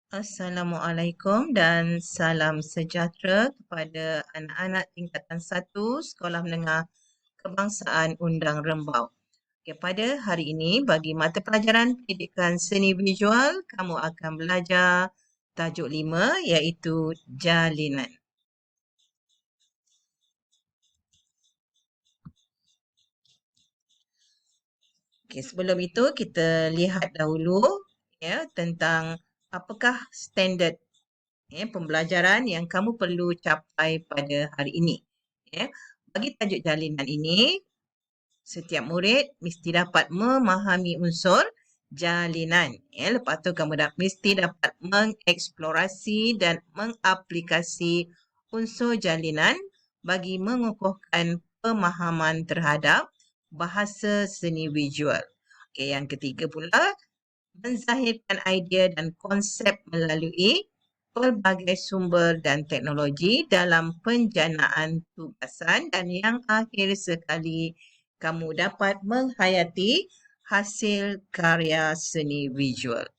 Assalamualaikum dan salam sejahtera kepada anak-anak tingkatan 1 Sekolah Menengah Kebangsaan Undang Rembau. Okay, pada hari ini bagi mata pelajaran pendidikan seni visual, kamu akan belajar tajuk 5 iaitu jalinan. Okay, sebelum itu kita lihat dahulu tentang apakah standard pembelajaran yang kamu perlu capai pada hari ini. Bagi tajuk jalinan ini, setiap murid mesti dapat memahami unsur jalinan. Lepas tu kamu mesti dapat mengeksplorasi dan mengaplikasi unsur jalinan bagi mengukuhkan pemahaman terhadap bahasa seni visual. Okay, yang ketiga pula, menzahirkan idea dan konsep melalui pelbagai sumber dan teknologi dalam penjanaan tugasan, dan yang akhir sekali kamu dapat menghayati hasil karya seni visual.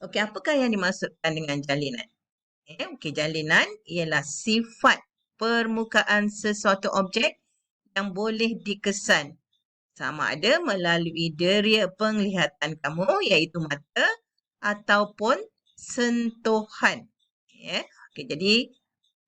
Okey, apakah yang dimaksudkan dengan jalinan? Okey, jalinan ialah sifat permukaan sesuatu objek yang boleh dikesan sama ada melalui deria penglihatan kamu iaitu mata ataupun sentuhan. Okay, jadi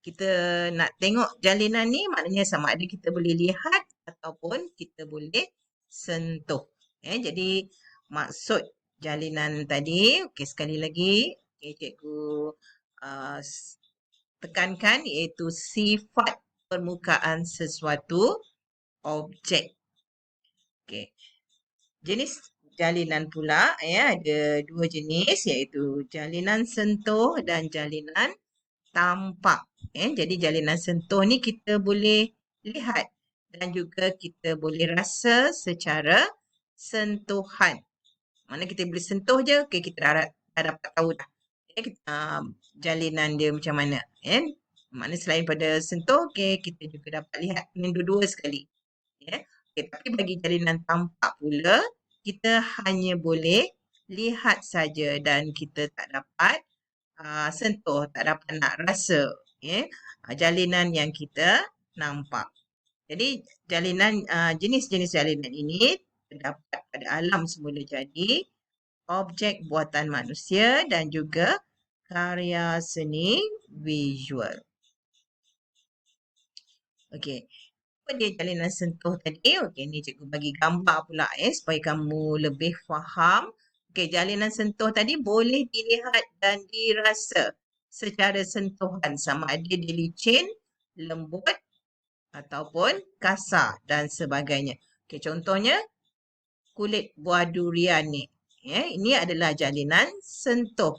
kita nak tengok jalinan ni maknanya sama ada kita boleh lihat ataupun kita boleh sentuh. Jadi maksud jalinan tadi, okay, sekali lagi cikgu uh, tekankan iaitu sifat permukaan sesuatu objek. Okay. Jenis jalinan pula ada dua jenis iaitu jalinan sentuh dan jalinan tampak. Jadi jalinan sentuh ni kita boleh lihat dan juga kita boleh rasa secara sentuhan. Mana kita boleh sentuh je, okay, kita dah dapat tahu dah. Jalinan dia macam mana. Mana selain pada sentuh, okay, kita juga dapat lihat dua-dua sekali. Okay, tapi bagi jalinan tampak pula, kita hanya boleh lihat saja dan kita tak dapat sentuh, tak dapat nak rasa jalinan yang kita nampak. Jadi jalinan jenis-jenis jalinan ini terdapat pada alam semula jadi, objek buatan manusia dan juga karya seni visual. Okey. Apa dia jalinan sentuh tadi? Okey, ni cikgu bagi gambar pula supaya kamu lebih faham. Okey, jalinan sentuh tadi boleh dilihat dan dirasa secara sentuhan sama ada dia licin, lembut ataupun kasar dan sebagainya. Okey, contohnya kulit buah durian ni. Ini adalah jalinan sentuh.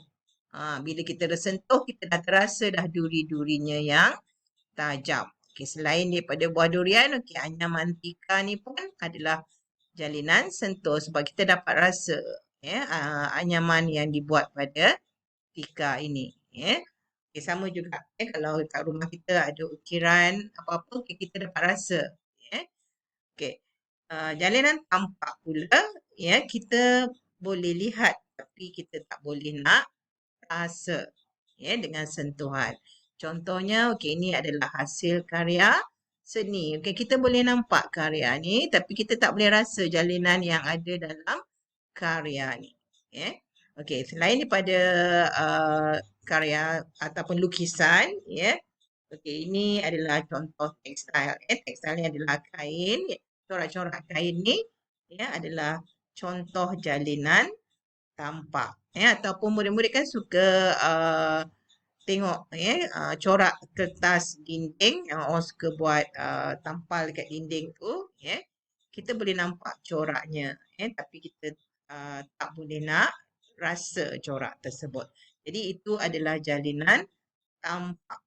Bila kita tersentuh, kita dah terasa dah duri-durinya yang tajam. Okay, selain daripada buah durian, okay, anyaman tika ni pun adalah jalinan sentuh sebab kita dapat rasa anyaman yang dibuat pada tika ini. Okay, sama juga kalau kat rumah kita ada ukiran apa-apa, okay, kita dapat rasa. Okay. Jalinan tampak pula, kita boleh lihat tapi kita tak boleh nak rasa dengan sentuhan. Contohnya, okey, ini adalah hasil karya seni. Okey, kita boleh nampak karya ni tapi kita tak boleh rasa jalinan yang ada dalam karya ni. Okey, selain daripada karya ataupun lukisan, okey, ini adalah contoh tekstil. Tekstil ni adalah kain, corak-corak kain ni adalah contoh jalinan tampak. Ataupun murid-murid kan suka tengok corak kertas dinding yang orang suka buat tampal dekat dinding tu, kita boleh nampak coraknya, tapi kita tak boleh nak rasa corak tersebut. Jadi itu adalah jalinan tampak.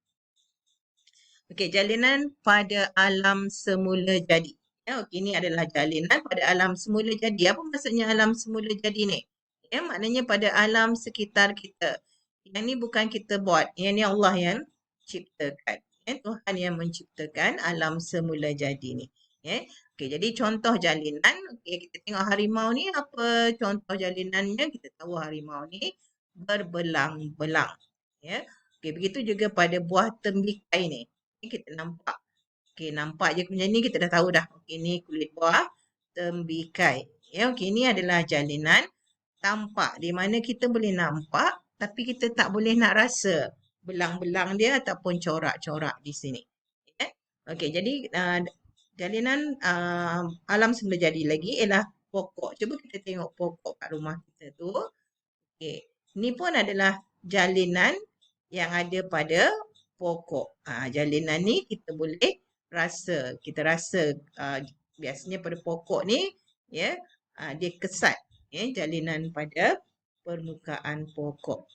Okey, jalinan pada alam semula jadi. Okey, ini adalah jalinan pada alam semula jadi. Apa maksudnya alam semula jadi ni? Maknanya pada alam sekitar kita. Yang ni bukan kita buat. Yang ni Allah yang ciptakan. Tuhan yang menciptakan alam semula jadi ni. Okey, jadi contoh jalinan. Okey, kita tengok harimau ni apa contoh jalinannya. Kita tahu harimau ni berbelang-belang. Ya. Okey, begitu juga pada buah tembikai ni. Ni kita nampak. Okey, nampak je macam ni kita dah tahu dah. Okey, ni kulit buah tembikai. Ya, okey, ni adalah jalinan tampak di mana kita boleh nampak tapi kita tak boleh nak rasa belang-belang dia ataupun corak-corak di sini. Ya. Okey, jadi jalinan alam semula jadi lagi ialah pokok. Cuba kita tengok pokok kat rumah kita tu. Okey, ni pun adalah jalinan yang ada pada pokok. Jalinan ni kita boleh rasa. Kita rasa biasanya pada pokok ni ya, dia kesat ya, jalinan pada permukaan pokok.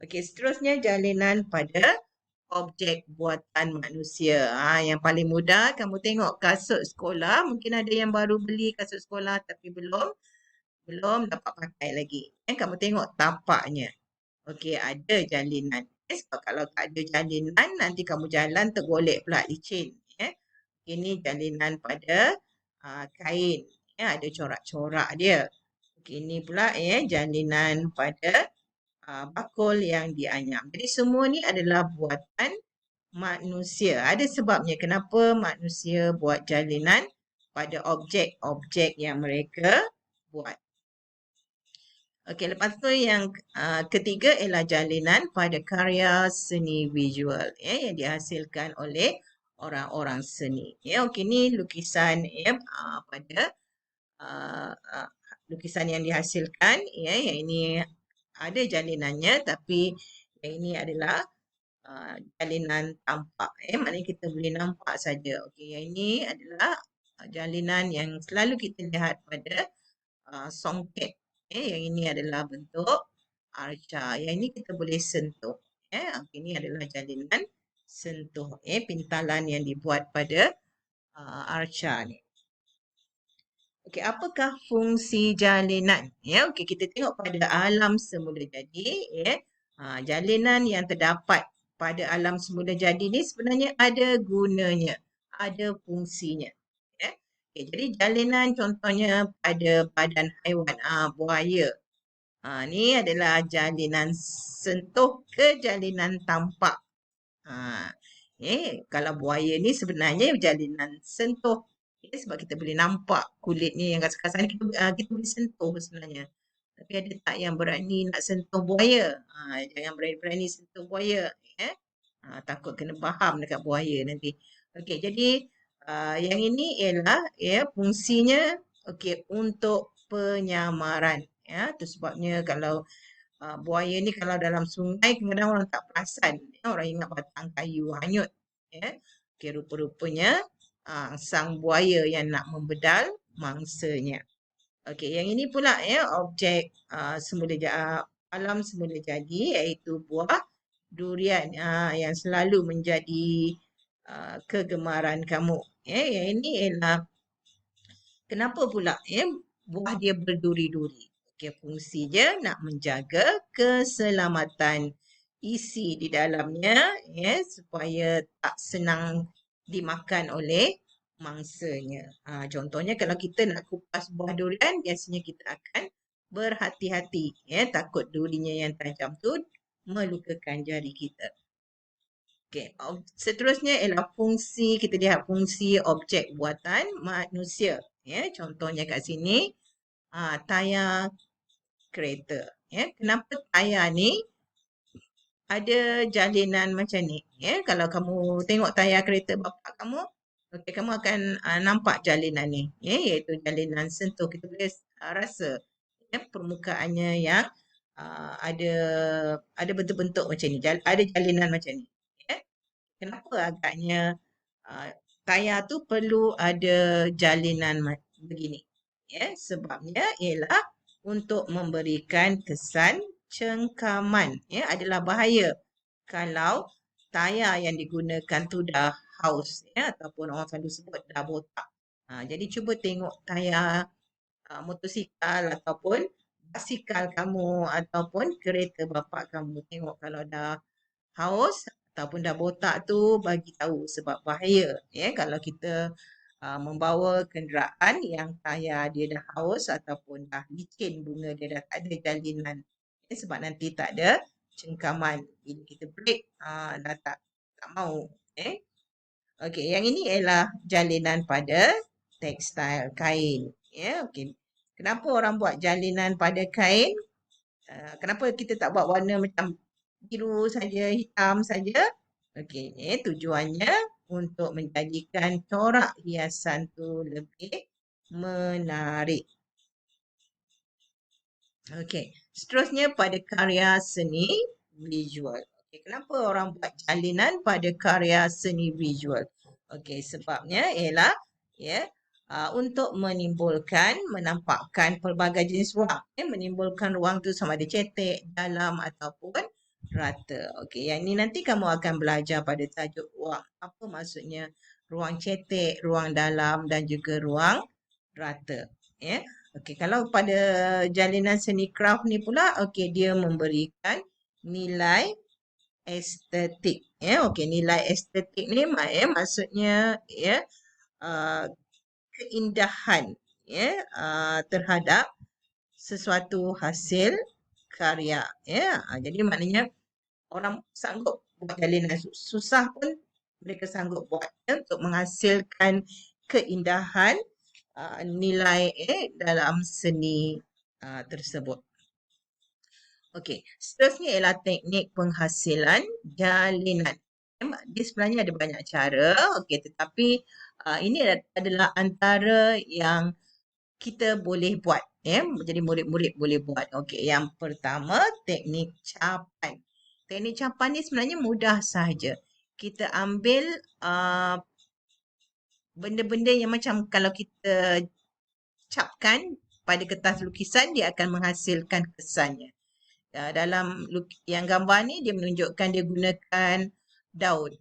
Okey, seterusnya jalinan pada objek buatan manusia. Yang paling mudah kamu tengok kasut sekolah. Mungkin ada yang baru beli kasut sekolah tapi belum dapat pakai lagi. Kamu tengok tapaknya. Okey, ada jalinan. Sebab kalau tak ada jalinan, nanti kamu jalan tergolek pula licin. Ini jalinan pada kain. Ada corak-corak dia. Okey, ini pula jalinan pada bakul yang dianyam. Jadi semua ni adalah buatan manusia. Ada sebabnya kenapa manusia buat jalinan pada objek-objek yang mereka buat. Okey, lepas tu yang ketiga ialah jalinan pada karya seni visual yang dihasilkan oleh orang-orang seni. Okey, ni lukisan pada lukisan yang dihasilkan yang ini ada jalinannya tapi yang ini adalah jalinan tampak. Maknanya kita boleh nampak saja. Okey, yang ini adalah jalinan yang selalu kita lihat pada songket. Yang ini adalah bentuk arca. Yang ini kita boleh sentuh. Ini adalah jalinan sentuh. Pintalan yang dibuat pada arca ni. Okey, apakah fungsi jalinan? Okey, kita tengok pada alam semula jadi. Jalinan yang terdapat pada alam semula jadi ni sebenarnya ada gunanya, ada fungsinya. Okay, jadi jalinan contohnya pada badan haiwan, buaya. Ni adalah jalinan sentuh ke jalinan tampak. Kalau buaya ni sebenarnya jalinan sentuh. Sebab kita boleh nampak kulitnya yang kasar-kasar ni kita boleh sentuh sebenarnya. Tapi ada tak yang berani nak sentuh buaya? Jangan berani-berani sentuh buaya. Takut kena faham dekat buaya nanti. Okey, jadi yang ini ialah fungsinya untuk penyamaran. Itu sebabnya kalau buaya ni kalau dalam sungai kadang-kadang orang tak perasan. Orang ingat batang kayu hanyut. Okey, rupa-rupanya sang buaya yang nak membedal mangsanya. Okey, yang ini pula objek alam semula jadi iaitu buah durian yang selalu menjadi kegemaran kamu. Yang ini ialah kenapa pula buah dia berduri-duri. Okey, fungsi dia nak menjaga keselamatan isi di dalamnya supaya tak senang dimakan oleh mangsanya. Contohnya kalau kita nak kupas buah durian, biasanya kita akan berhati-hati. Takut durinya yang tajam tu melukakan jari kita. Okay. Seterusnya ialah fungsi, kita lihat fungsi objek buatan manusia. Contohnya kat sini, tayar kereta. Kenapa tayar ni ada jalinan macam ni? Kalau kamu tengok tayar kereta bapa kamu, kamu akan nampak jalinan ni. Iaitu jalinan sentuh. Kita boleh rasa permukaannya yang ada bentuk-bentuk macam ni. Ada jalinan macam ni. Kenapa agaknya tayar tu perlu ada jalinan begini? Sebabnya ialah untuk memberikan kesan cengkaman. Adalah bahaya kalau tayar yang digunakan tu dah haus ataupun orang selalu sebut dah botak. Jadi cuba tengok tayar motosikal ataupun basikal kamu ataupun kereta bapa kamu. Tengok kalau dah haus ataupun dah botak tu bagi tahu sebab bahaya kalau kita membawa kenderaan yang tayar dia dah haus ataupun dah licin bunga dia dah tak ada jalinan Sebab nanti tak ada cengkaman. Bila kita break, dah tak mau. Okey, yang ini ialah jalinan pada tekstil kain. Okey. Kenapa orang buat jalinan pada kain? Kenapa kita tak buat warna macam biru saja, hitam saja? Okey, tujuannya untuk menjadikan corak hiasan tu lebih menarik. Okey, seterusnya pada karya seni visual. Okey, kenapa orang buat jalinan pada karya seni visual? Okey, sebabnya ialah untuk menampakkan pelbagai jenis ruang. Menimbulkan ruang tu sama ada cetek, dalam ataupun rata. Okey, yang ni nanti kamu akan belajar pada tajuk ruang. Apa maksudnya ruang cetek, ruang dalam dan juga ruang rata. Okey, kalau pada jalinan seni craft ni pula, okey, dia memberikan nilai estetik. Okey, nilai estetik ni maksudnya keindahan terhadap sesuatu hasil karya. Jadi maknanya orang sanggup buat jalinan susah pun mereka sanggup buat untuk menghasilkan keindahan nilai dalam seni tersebut. Okey, seterusnya ialah teknik penghasilan jalinan. Dia sebenarnya ada banyak cara, okey, tetapi ini adalah antara yang kita boleh buat. Jadi murid-murid boleh buat. Okey, yang pertama teknik capan. Teknik capan ni sebenarnya mudah sahaja. Kita ambil benda-benda yang macam kalau kita capkan pada kertas lukisan, dia akan menghasilkan kesannya. Dalam yang gambar ni dia menunjukkan dia gunakan daun.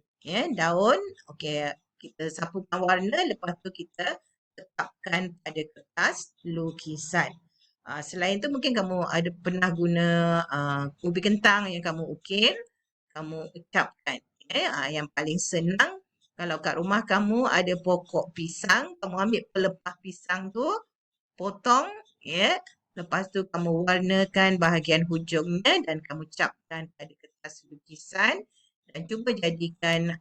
Daun, okey, kita sapukan warna, lepas tu kita tetapkan pada kertas lukisan. Selain tu mungkin kamu ada pernah guna ubi kentang yang kamu ukir, kamu ucapkan. Yang paling senang kalau kat rumah kamu ada pokok pisang, kamu ambil pelepah pisang tu, potong, lepas tu kamu warnakan bahagian hujungnya dan kamu capkan pada kertas lukisan dan cuba jadikan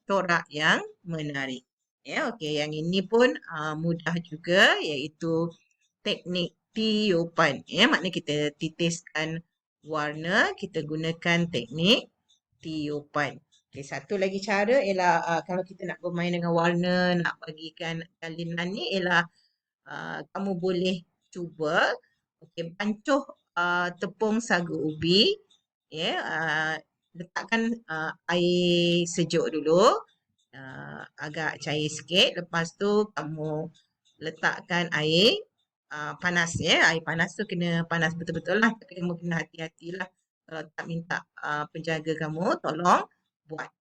corak yang menarik. Okey, yang ini pun mudah juga, iaitu teknik tiupan. Maknanya kita titiskan warna, kita gunakan teknik tiupan. Okay, satu lagi cara ialah kalau kita nak bermain dengan warna, nak bagikan jalinan ni ialah kamu boleh cuba bancuh tepung sagu ubi, letakkan air sejuk dulu, agak cair sikit, lepas tu kamu letakkan air panas, air panas tu kena panas betul-betul lah, tapi kamu kena hati-hatilah kalau tak minta penjaga kamu tolong buat.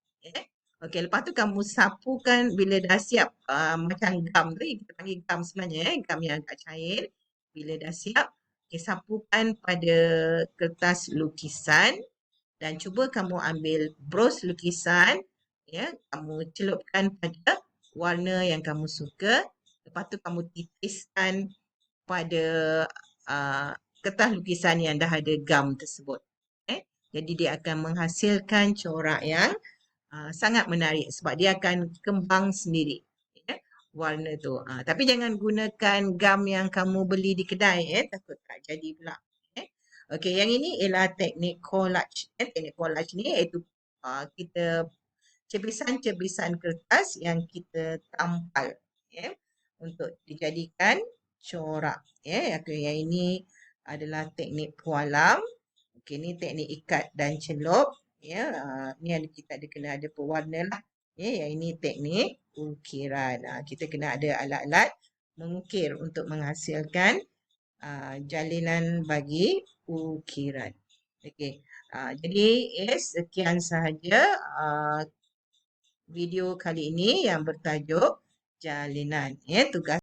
Okey, lepas tu kamu sapukan bila dah siap macam gam tu, kita panggil gam sebenarnya, gam yang agak cair. Bila dah siap, sapukan pada kertas lukisan dan cuba kamu ambil brush lukisan, kamu celupkan pada warna yang kamu suka. Lepas tu kamu titiskan pada kertas lukisan yang dah ada gam tersebut. Jadi dia akan menghasilkan corak yang sangat menarik sebab dia akan kembang sendiri warna tu. Tapi jangan gunakan gam yang kamu beli di kedai, takut tak jadi pula. Okey, yang ini ialah teknik collage. Teknik collage ni iaitu kita cebisan-cebisan kertas yang kita tampal untuk dijadikan corak. Okey, yang ini adalah teknik pualam. Okey, ni teknik ikat dan celup. Ni ada kita ada kena ada pewarna lah. Yang ini teknik ukiran. Kita kena ada alat-alat mengukir untuk menghasilkan jalinan bagi ukiran. Okey. Jadi sekian sahaja video kali ini yang bertajuk jalinan. Tugas